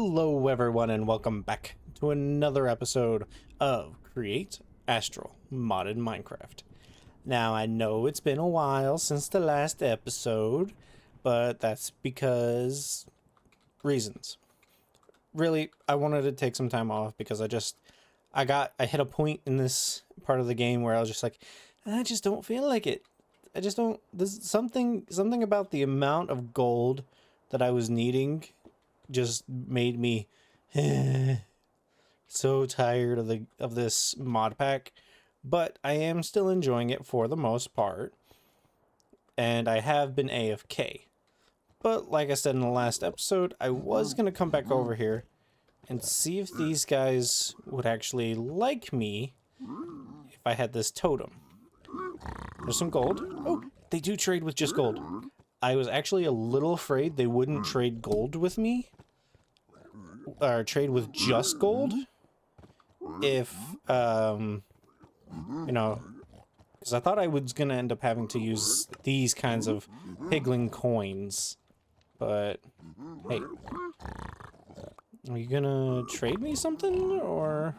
Hello everyone and welcome back to another episode of Create Astral Modded Minecraft. Now I know it's been a while since the last episode, but that's because reasons. Really, I wanted to take some time off because I hit a point in this part of the game where I was just like, I just don't feel like it. I just don't, there's something about the amount of gold that I was needing just made me so tired of this mod pack, but I am still enjoying it for the most part, and I have been AFK. But like I said in the last episode, I was gonna come back over here and see if these guys would actually like me if I had this totem. There's some gold. Oh, they do trade with just gold. I was actually a little afraid they wouldn't trade gold with me, or trade with just gold, if, you know, because I thought I was going to end up having to use these kinds of piglin coins, but, hey, are you going to trade me something, or,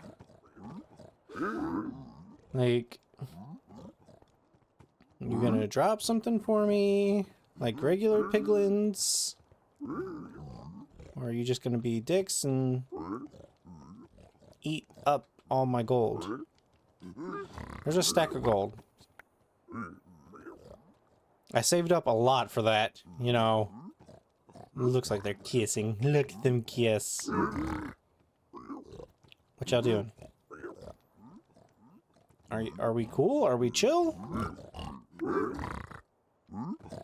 like, you going to drop something for me? Like regular piglins? Or are you just gonna be dicks and eat up all my gold? There's a stack of gold. I saved up a lot for that, you know. Looks like they're kissing. Look at them kiss. What y'all doing? Are we cool? Are we chill?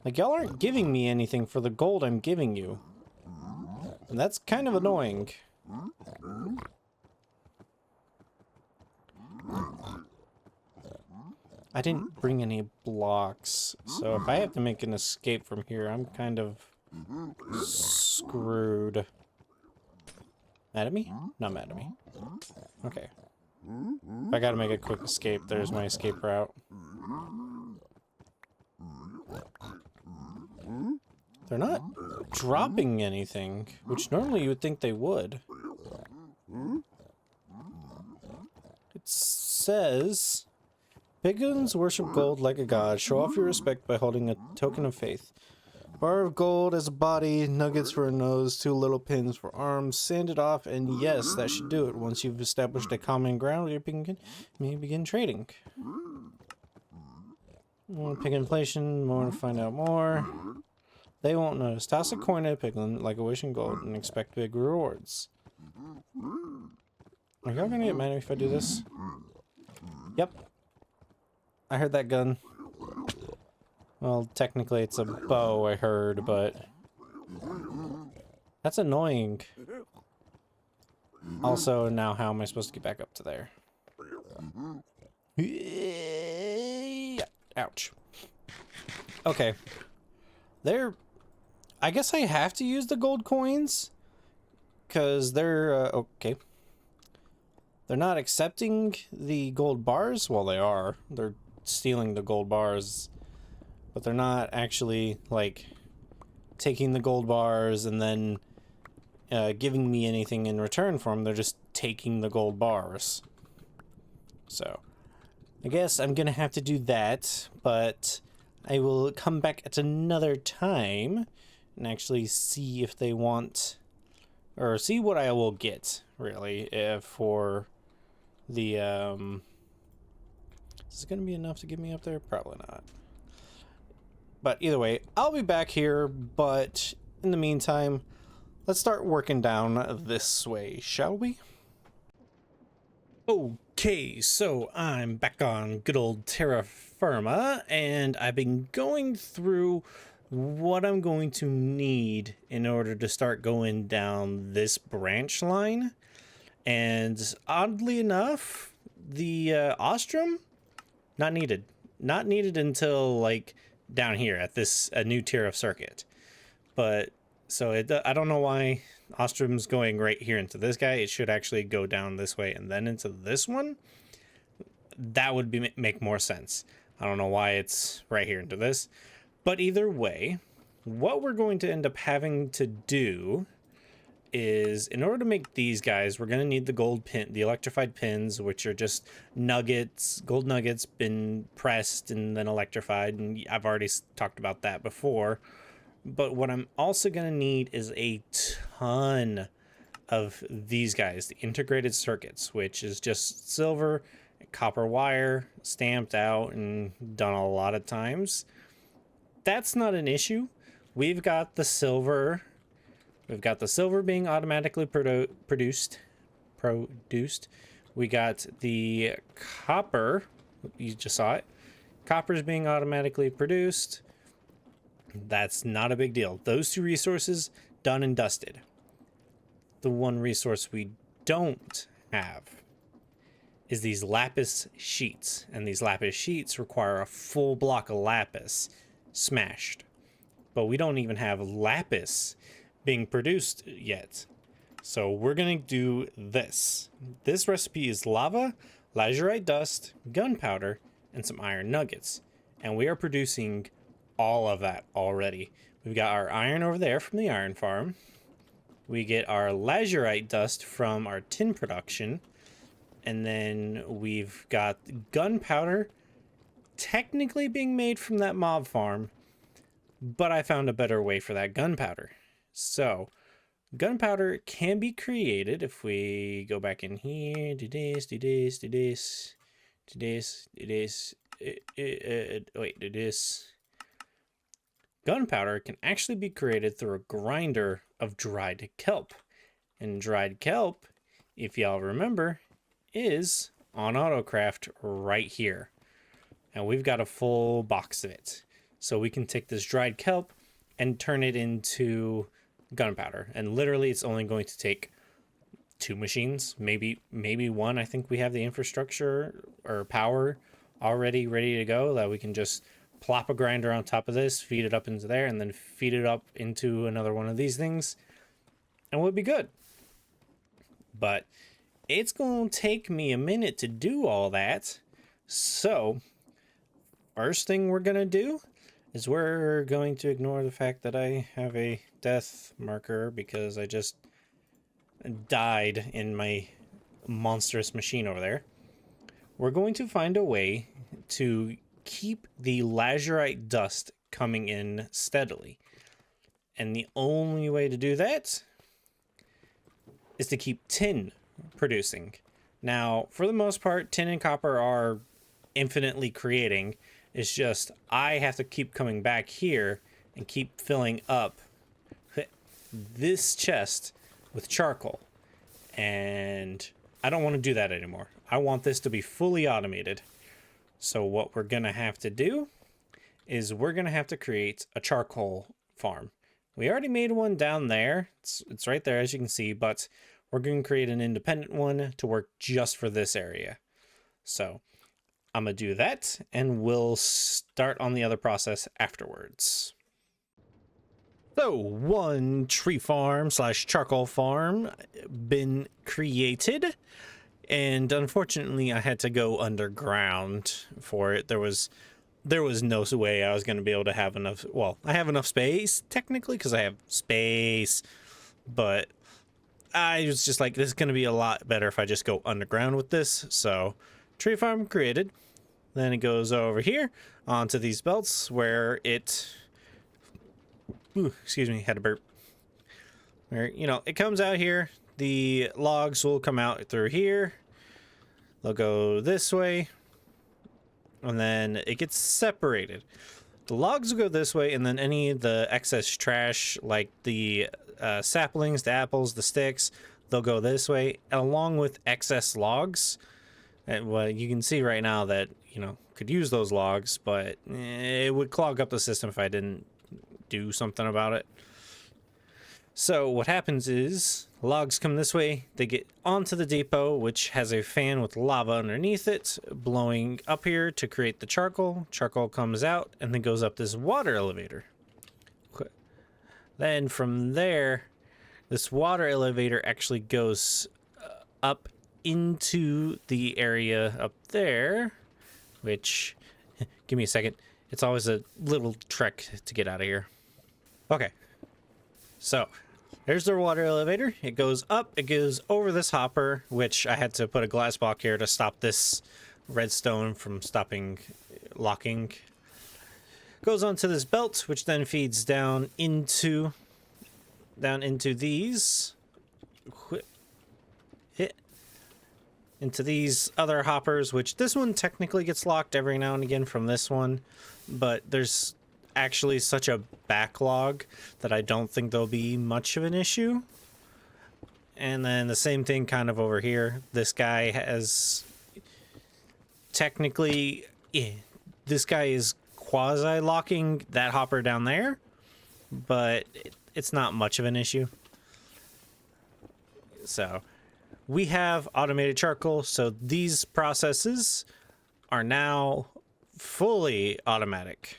Like, y'all aren't giving me anything for the gold I'm giving you. And that's kind of annoying. I didn't bring any blocks, so if I have to make an escape from here, I'm kind of screwed. Mad at me? Not mad at me. Okay. If I gotta make a quick escape, there's my escape route. They're not dropping anything, which normally you would think they would. It says, Piglins worship gold like a god. Show off your respect by holding a token of faith. Bar of gold as a body, nuggets for a nose, 2 little pins for arms, sand it off, and yes, that should do it. Once you've established a common ground, you may begin trading. More pig inflation, more to find out more. They won't notice. Toss a coin at a piglin like a wish in gold and expect big rewards. Are y'all gonna get mad at me if I do this? Yep. I heard that gun. Well, technically it's a bow I heard, but that's annoying. Also, now how am I supposed to get back up to there? Ouch. Okay. I guess I have to use the gold coins, because they're, okay. They're not accepting the gold bars? Well, they are. They're stealing the gold bars, but they're not actually, like, taking the gold bars and then giving me anything in return for them. They're just taking the gold bars. So, I guess I'm gonna have to do that, but I will come back at another time and actually see if they want, or see what I will get, really, for the, is this gonna be enough to get me up there? Probably not. But either way, I'll be back here, but in the meantime, let's start working down this way, shall we? Okay, so I'm back on good old terra firma, and I've been going through what I'm going to need in order to start going down this branch line. And oddly enough, the Ostrom, not needed. Not needed until, like, down here at this new tier of circuit. But, so I don't know why Ostrom's going right here into this guy. It should actually go down this way and then into this one. That would make more sense. I don't know why it's right here into this. But either way, what we're going to end up having to do is in order to make these guys, we're going to need the gold pin, the electrified pins, which are just nuggets, gold nuggets been pressed and then electrified. And I've already talked about that before. But what I'm also going to need is a ton of these guys, the integrated circuits, which is just silver, copper wire stamped out and done a lot of times. That's not an issue. We've got the silver. We've got the silver being automatically produced. We got the copper. You just saw it. Copper's being automatically produced. That's not a big deal. Those two resources done and dusted. The one resource we don't have is these lapis sheets, and these lapis sheets require a full block of lapis smashed, but we don't even have lapis being produced yet. So we're gonna do this. This recipe is lava, lazurite dust, gunpowder, and some iron nuggets, and we are producing all of that already. We've got our iron over there from the iron farm. We get our lazurite dust from our tin production. And then we've got gunpowder technically being made from that mob farm, but I found a better way for that gunpowder. So gunpowder can be created if we go back in here, do this, do this, do this, do this, do this, wait, do this. Gunpowder can actually be created through a grinder of dried kelp. And dried kelp, if y'all remember, is on AutoCraft right here. And we've got a full box of it. So we can take this dried kelp and turn it into gunpowder. And literally it's only going to take 2 machines, maybe one. I think we have the infrastructure or power already ready to go that we can just plop a grinder on top of this, feed it up into there, and then feed it up into another one of these things, and we'll be good. But it's going to take me a minute to do all that. So first thing we're going to do is we're going to ignore the fact that I have a death marker because I just died in my monstrous machine over there. We're going to find a way to keep the lazurite dust coming in steadily. And the only way to do that is to keep tin producing. Now, for the most part, tin and copper are infinitely creating. It's just I have to keep coming back here and keep filling up this chest with charcoal. And I don't want to do that anymore. I want this to be fully automated. So what we're going to have to do is we're going to have to create a charcoal farm. We already made one down there. It's right there, as you can see, but we're going to create an independent one to work just for this area. So I'm going to do that, and we'll start on the other process afterwards. So one tree farm / charcoal farm been created. And unfortunately, I had to go underground for it. There was no way I was going to be able to have enough. Well, I have enough space technically because I have space, but I was just like, this is going to be a lot better if I just go underground with this. So tree farm created. Then it goes over here onto these belts where it, excuse me, had a burp. Where, it comes out here. The logs will come out through here. They'll go this way. And then it gets separated. The logs will go this way, and then any of the excess trash, like the saplings, the apples, the sticks, they'll go this way, along with excess logs. And well, you can see right now that, could use those logs, but it would clog up the system if I didn't do something about it. So what happens is logs come this way, they get onto the depot, which has a fan with lava underneath it, blowing up here to create the charcoal. Charcoal comes out and then goes up this water elevator. Then from there, this water elevator actually goes up into the area up there, which, give me a second. It's always a little trek to get out of here. Okay. So There's the water elevator. It goes up, it goes over this hopper, which I had to put a glass block here to stop this redstone from stopping locking. Goes onto this belt, which then feeds down into these. Hit into these other hoppers, which this one technically gets locked every now and again from this one, but there's actually such a backlog that I don't think there'll be much of an issue. And then the same thing kind of over here. This guy has technically, this guy is quasi locking that hopper down there, but it's not much of an issue. So we have automated charcoal, so these processes are now fully automatic.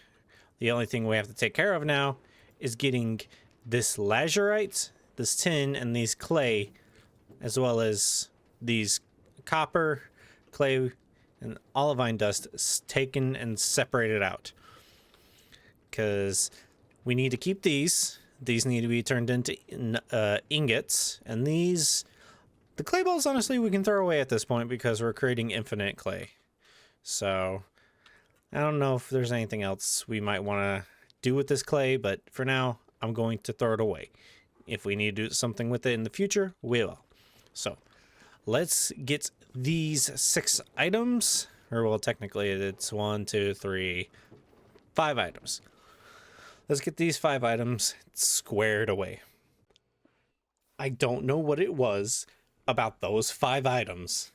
The only thing we have to take care of now is getting this lazurite, this tin, and these clay, as well as these copper, clay, and olivine dust taken and separated out. Because we need to keep these. These need to be turned into ingots, and these... The clay balls, honestly, we can throw away at this point because we're creating infinite clay. So, I don't know if there's anything else we might want to do with this clay, but for now, I'm going to throw it away. If we need to do something with it in the future, we will. So, let's get these 6 items, or well, technically it's 1, 2, 3, 5 items. Let's get these 5 items squared away. I don't know what it was about those 5 items,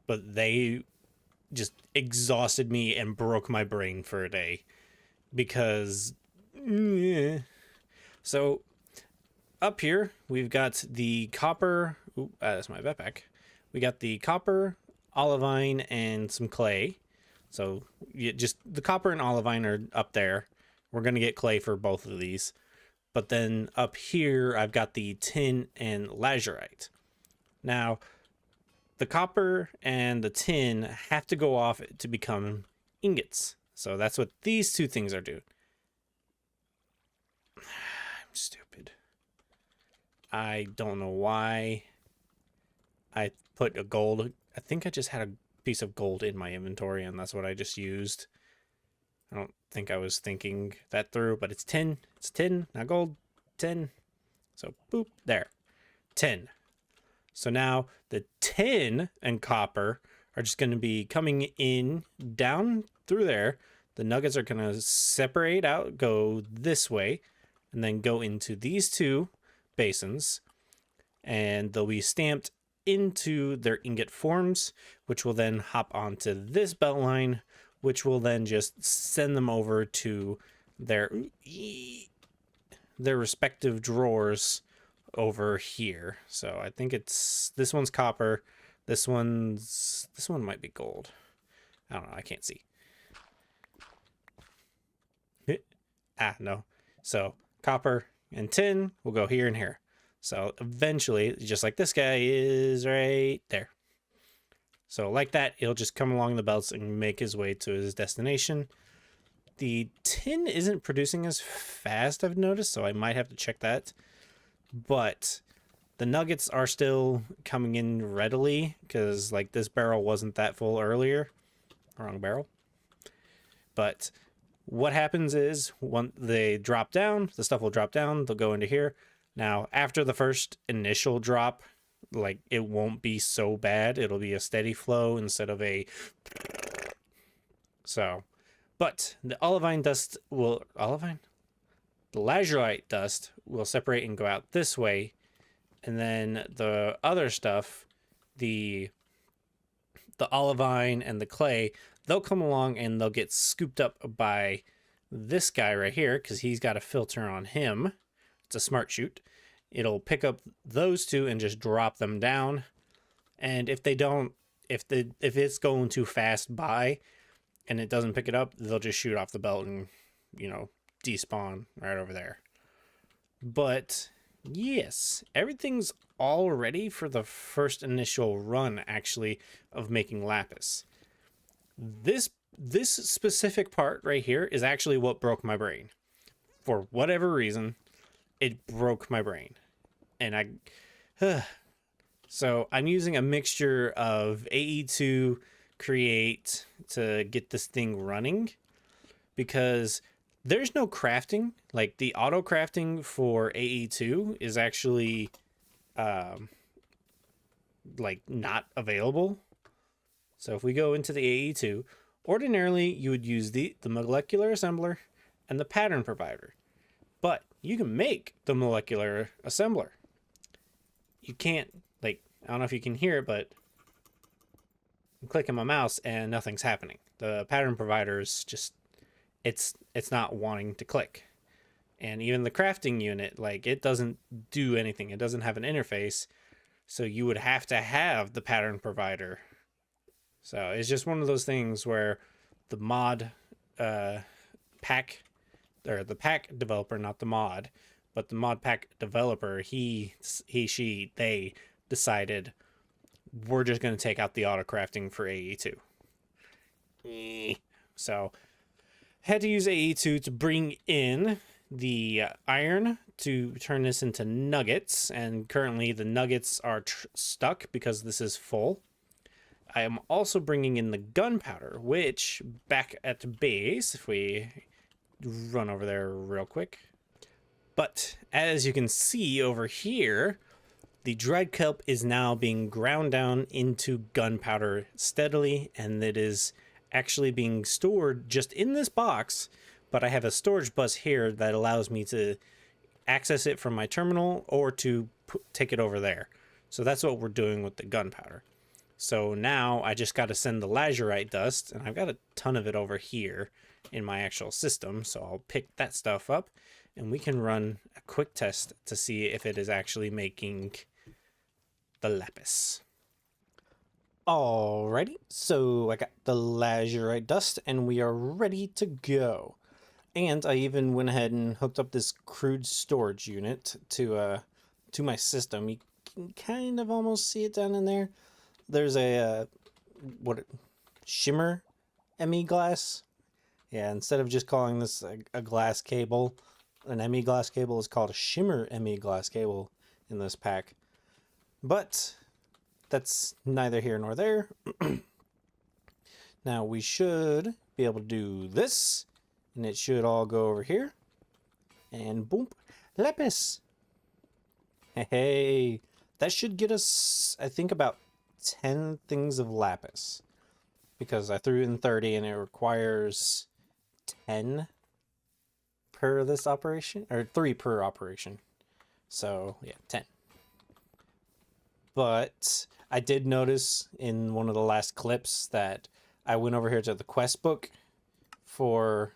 but they just exhausted me and broke my brain for a day because so up here we've got the copper. That's my backpack. We got the copper, olivine, and some clay. So just the copper and olivine are up there. We're gonna get clay for both of these, but then up here I've got the tin and lazurite. Now, the copper and the tin have to go off to become ingots. So that's what these 2 things are doing. I'm stupid. I don't know why I put a gold. I think I just had a piece of gold in my inventory, and that's what I just used. I don't think I was thinking that through, but it's tin. It's tin, not gold. Tin. So, boop, there. Tin. So now the tin and copper are just going to be coming in down through there. The nuggets are going to separate out, go this way, and then go into these 2 basins. And they'll be stamped into their ingot forms, which will then hop onto this belt line, which will then just send them over to their respective drawers over here. So I think it's this one's copper, this one might be gold. I don't know, I can't see. No. So copper and tin will go here and here. So eventually, just like this guy is right there. So like that, it'll just come along the belts and make his way to his destination. The tin isn't producing as fast, I've noticed, so I might have to check that. But the nuggets are still coming in readily because like this barrel wasn't that full earlier. Wrong barrel. But what happens is when they drop down, the stuff will drop down. They'll go into here. Now, after the first initial drop, like it won't be so bad. It'll be a steady flow instead of a... So, but the olivine dust will... Olivine? The lazurite dust will separate and go out this way, and then the other stuff, the olivine and the clay, they'll come along and they'll get scooped up by this guy right here because he's got a filter on him. It's a smart chute. It'll pick up those 2 and just drop them down. And if they don't, if it's going too fast by and it doesn't pick it up, they'll just shoot off the belt and, despawn right over there. But yes, everything's all ready for the first initial run actually of making lapis. This specific part right here is actually what broke my brain. For whatever reason, it broke my brain. and so I'm using a mixture of AE2 create to get this thing running, because there's no crafting. Like, the auto crafting for AE2 is actually like not available. So if we go into the AE2, ordinarily you would use the molecular assembler and the pattern provider, but you can make the molecular assembler. You can't, like, I don't know if you can hear it, but I'm clicking my mouse and nothing's happening. The pattern provider is just, it's not wanting to click. And even the crafting unit, like, it doesn't do anything. It doesn't have an interface. So you would have to have the pattern provider. So it's just one of those things where the mod pack, or the pack developer, not the mod, but the mod pack developer, they decided we're just going to take out the auto crafting for AE2. So had to use AE2 to bring in the iron to turn this into nuggets, and currently the nuggets are stuck because this is full. I am also bringing in the gunpowder, which back at base, if we run over there real quick. But as you can see over here, the dried kelp is now being ground down into gunpowder steadily, and it is actually being stored just in this box, but I have a storage bus here that allows me to access it from my terminal or to take it over there. So that's what we're doing with the gunpowder. So now I just got to send the lazurite dust, and I've got a ton of it over here in my actual system, so I'll pick that stuff up, and we can run a quick test to see if it is actually making the lapis. Alrighty, so I got the lazurite dust, and we are ready to go. And I even went ahead and hooked up this crude storage unit to my system. You can kind of almost see it down in there. There's a shimmer ME glass. Yeah, instead of just calling this a glass cable, an ME glass cable is called a shimmer ME glass cable in this pack. But that's neither here nor there. Now we should be able to do this, and it should all go over here. And boom, lapis. Hey, that should get us, I think, about 10 things of lapis, because I threw in 30 and it requires 10 per this operation, or 3 per operation. So yeah, 10. But I did notice in one of the last clips that I went over here to the quest book for,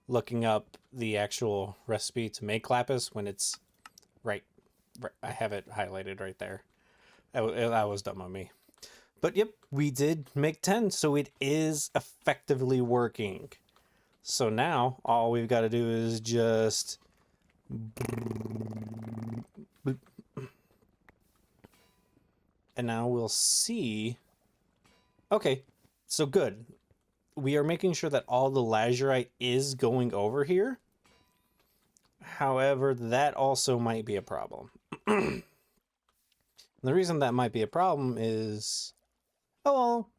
looking up the actual recipe to make lapis when it's right. I have it highlighted right there. That was dumb on me. But yep, we did make 10, so it is effectively working. So now all we've got to do is just and now we'll see. Okay, so good. We are making sure that all the lazurite is going over here. However, that also might be a problem. The reason that might be a problem is,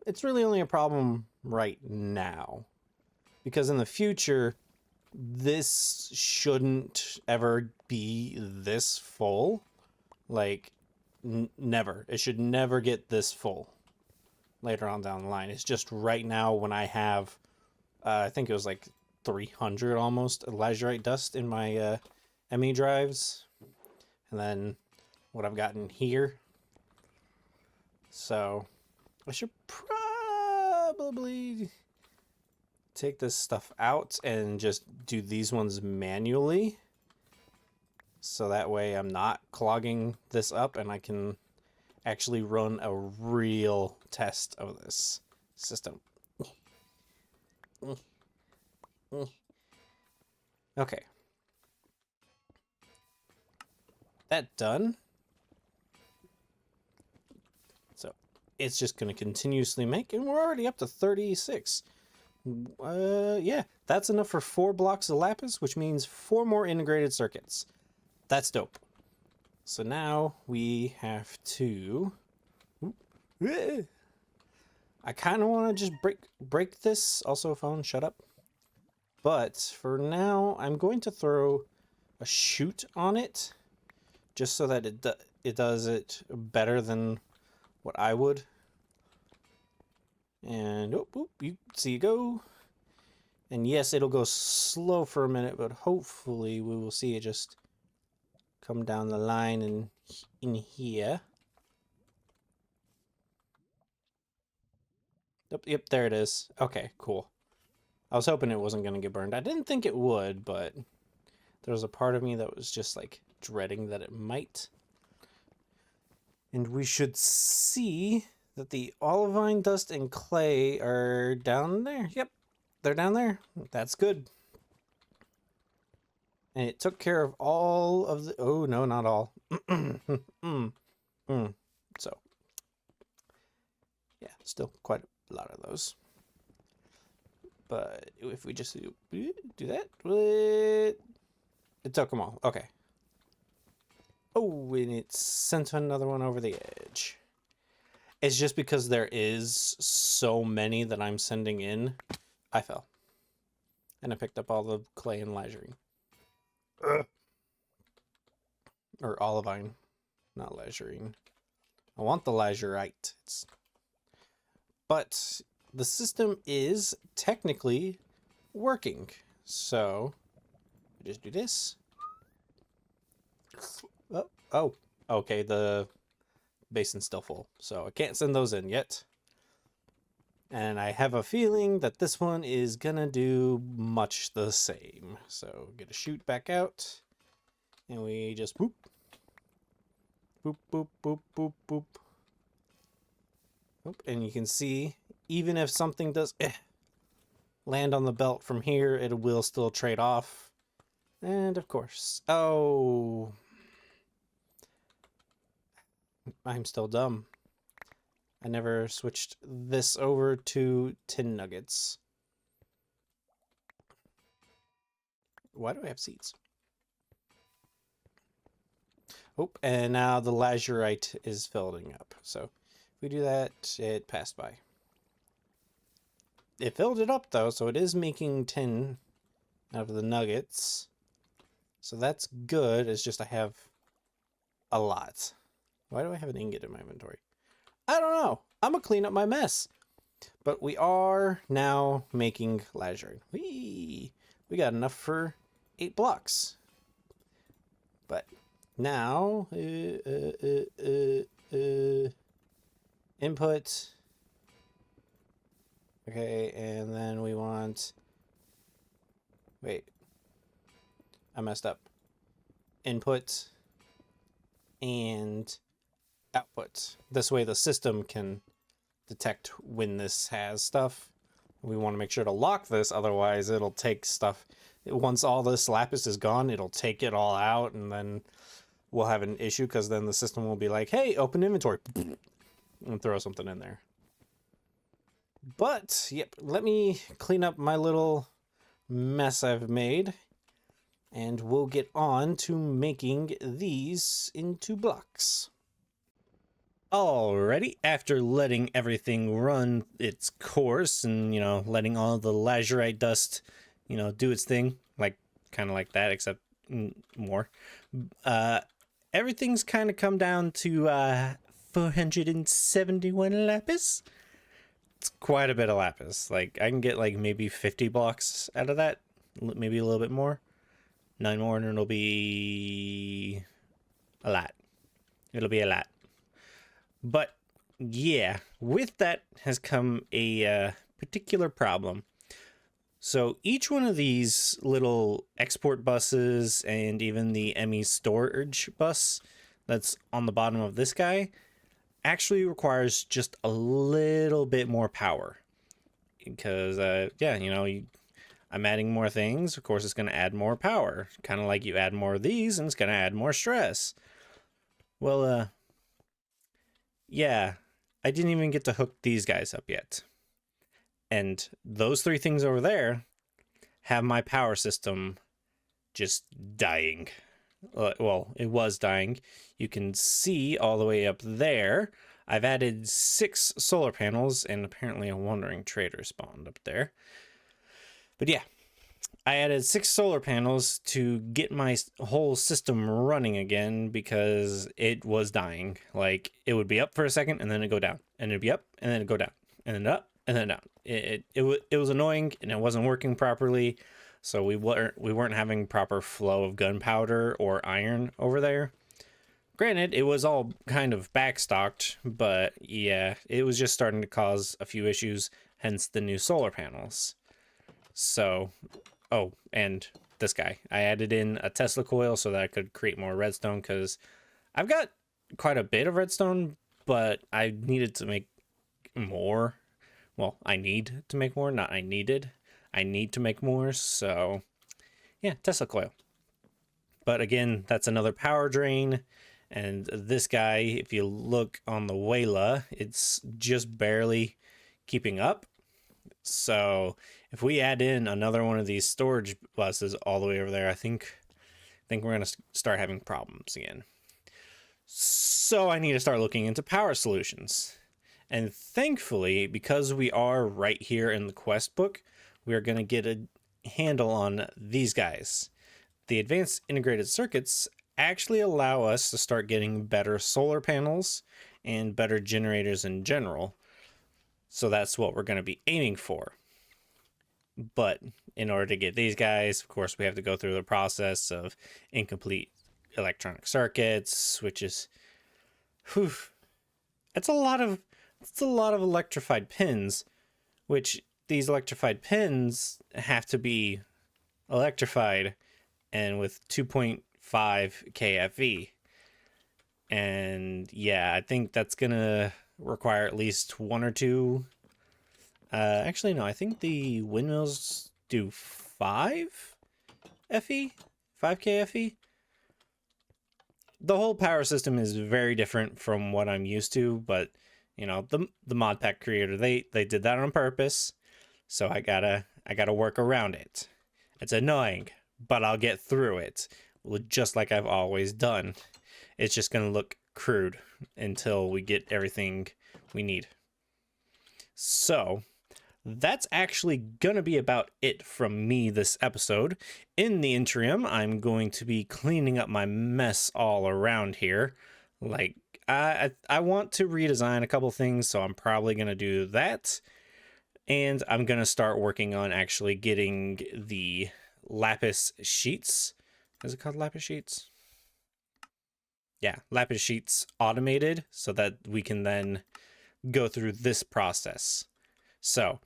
it's really only a problem right now. Because in the future, this shouldn't ever be this full. Like, never. It should never get this full later on down the line. It's just right now when I have, I think it was like 300 almost lazurite dust in my ME drives. And then what I've gotten here. So I should probably take this stuff out and just do these ones manually. So that way I'm not clogging this up and I can actually run a real test of this system. Okay. That done. So it's just going to continuously make, and we're already up to 36. Yeah, that's enough for 4 blocks of lapis, which means 4 more integrated circuits. That's dope. So now we have to... I kind of want to just break this. Also, phone, shut up. But for now, I'm going to throw a chute on it, just so that it does it better than what I would. And you see it go. And yes, it'll go slow for a minute, but hopefully we will see it just come down the line and in here. Yep, there it is. Okay, cool. I was hoping it wasn't going to get burned. I didn't think it would, but there was a part of me that was just like dreading that it might. And we should see that the olivine dust and clay are down there. Yep, they're down there. That's good. And it took care of all of the... Oh, no, not all. So, yeah, still quite a lot of those. But if we just do that, it took them all. Okay. Oh, and it sent another one over the edge. It's just because there is so many that I'm sending in. I fell. And I picked up all the clay and lazurine. Or olivine, not lazurine. I want the lazurite. But the system is technically working. So, I just do this. Oh, okay, the basin's still full, so I can't send those in yet. And I have a feeling that this one is gonna do much the same. So, get a chute back out, and we just boop. Boop, boop, boop, boop, boop. And you can see, even if something does land on the belt from here, it will still trade off. And of course, oh, I'm still dumb. I never switched this over to tin nuggets. Why do I have seeds? Oh, and now the lazurite is filling up. So if we do that, it passed by. It filled it up though, so it is making tin out of the nuggets. So that's good. It's just I have a lot. Why do I have an ingot in my inventory? I don't know. I'm gonna clean up my mess. But we are now making lazurine. We got enough for 8 blocks. But now input. Okay, and then we want... Wait. I messed up. Input and output. This way the system can detect when this has stuff. We want to make sure to lock this, otherwise it'll take stuff. Once all this lapis is gone, it'll take it all out, and then we'll have an issue, because then the system will be like, hey, open inventory, and throw something in there. But, yep, let me clean up my little mess I've made, and we'll get on to making these into blocks. Alrighty, after letting everything run its course and, you know, letting all the lazurite dust, you know, do its thing, like, kind of like that, except more, everything's kind of come down to 471 lapis. It's quite a bit of lapis. Like, I can get, like, maybe 50 blocks out of that, maybe a little bit more. 9 more, and it'll be a lot. It'll be a lot. But, yeah, with that has come a particular problem. So each one of these little export buses and even the ME storage bus that's on the bottom of this guy actually requires just a little bit more power. Because, yeah, you know, I'm adding more things. Of course, it's going to add more power. Kind of like you add more of these and it's going to add more stress. Well, yeah, I didn't even get to hook these guys up yet. And those 3 things over there have my power system just dying. Well, it was dying. You can see all the way up there. I've added 6 solar panels, and apparently a wandering trader spawned up there. But yeah, I added 6 solar panels to get my whole system running again because it was dying. Like, it would be up for a second and then it'd go down, and it'd be up and then it'd go down, and then up and then down. It was annoying, and it wasn't working properly. So we weren't having proper flow of gunpowder or iron over there. Granted, it was all kind of backstocked, but yeah, it was just starting to cause a few issues, hence the new solar panels. So, oh, and this guy. I added in a Tesla coil so that I could create more redstone, because I've got quite a bit of redstone, but I needed to make more. Well, I need to make more, not I needed. I need to make more, so yeah, Tesla coil. But again, that's another power drain. And this guy, if you look on the Wayla, it's just barely keeping up. So if we add in another one of these storage buses all the way over there, I think we're going to start having problems again. So I need to start looking into power solutions. And thankfully, because we are right here in the quest book, we are going to get a handle on these guys. The advanced integrated circuits actually allow us to start getting better solar panels and better generators in general. So that's what we're going to be aiming for. But in order to get these guys, of course, we have to go through the process of incomplete electronic circuits, which is, whew, it's a lot of electrified pins, which these electrified pins have to be electrified and with 2.5 kFE. And yeah, I think that's gonna require at least 1 or 2. Actually, no, I think the windmills do 5 FE, 5 kFE. The whole power system is very different from what I'm used to, but you know, the mod pack creator, they did that on purpose. So I gotta work around it. It's annoying, but I'll get through it, just like I've always done. It's just gonna look crude until we get everything we need. So that's actually gonna be about it from me this episode. In the interim, I'm going to be cleaning up my mess all around here. Like, I want to redesign a couple things, so I'm probably gonna do that. And I'm going to start working on actually getting the Lapis sheets. Is it called Lapis sheets? Yeah, Lapis sheets automated so that we can then go through this process. So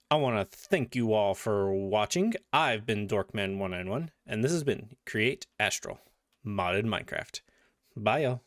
I want to thank you all for watching. I've been Dorkman191, and this has been Create Astral Modded Minecraft. Bye, y'all.